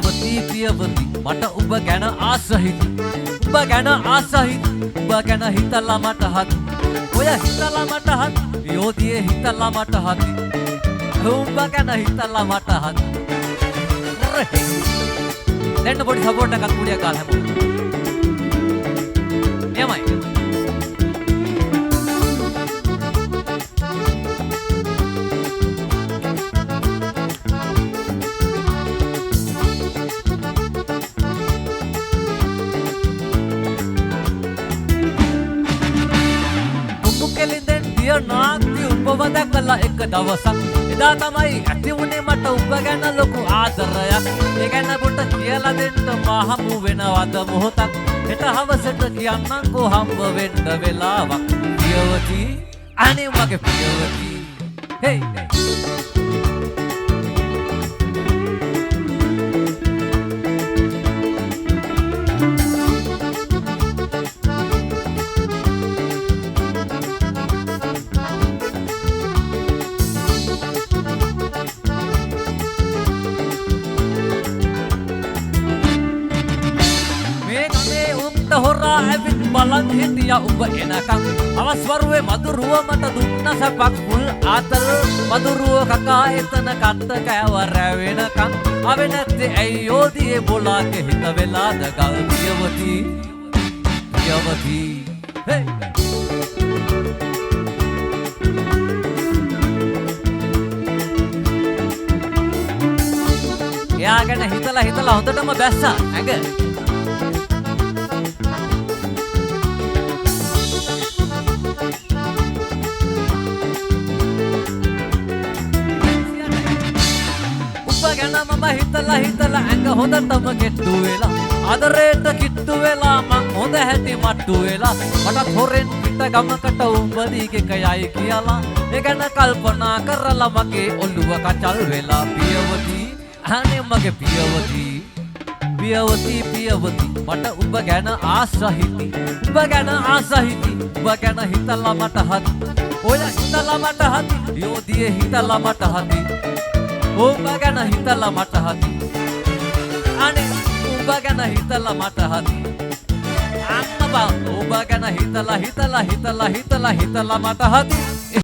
පියවති පියවති මට ඔබ ගැන ආසහිත ඔබ ගැන ආසහිත ඔබ ගැන හිතලා මට හත් ඔය හිතලා මට හත් යෝධියේ හිතලා මට හත් ඔබ ගැන හිතලා මට හත් දෙන්න පොඩි සපෝට් එකක් කුඩියක් ගාලා හැමෝම එමයි නාති උඹව දැකලා එක දවසක් එදා තමයි ඇති වුණේ මට උඹ ගැන ලොකු ආදරයක් ඒ ගැන පොට කියලා දෙන්න මා හමු වෙනවද මොහොතක් හෙට හවසට කියන්නම්කෝ හම්බ වෙන්න වෙලාවක් පියවති අනේ මගේ පියවති හේ හොරා ඇවිත් බලන් හිටියා උඹ එනකම් අවස් වරුවේ මදුරුව මට දුන්න සපක් මුල් ආතල් මදුරුව කකා එතන කත්ත කෑව රැවෙනකම් ආවේ නැත්තේ ඇයි යෝධියේ බොලාගේ හිත වෙලාද ගල් පියවති පියවති හේ එයා ගැන හිතලා හොඳටම බැස්සා ඇඟ මම හිතලා ඇඟ හොඳටම කෙට්ටු වෙලා ආදරේට කිට්ටු වෙලා මං හොඳ හැටි මට්ටු වෙලා මටත් හොරෙන් පිට ගමකට උඹ දීගෙක යයි කියලා ඒ ගැන කල්පනා කරලා මගේ ඔළුව කචල් වෙලා පියවති අනේ මගේ පියවති පියවති පියවති මට උඹ ගැන ආසහිති උඹ ගැන ආසහිති උඹ ගැන හිතලා මට හත් ඔය හිතලා මට හති යෝධියේ හිතලා මට හති උඹ ගැන හිතලා මට හති අනේ උඹ ගැන හිතලා මට හති අම්මා උඹ ගැන හිතලා මට හති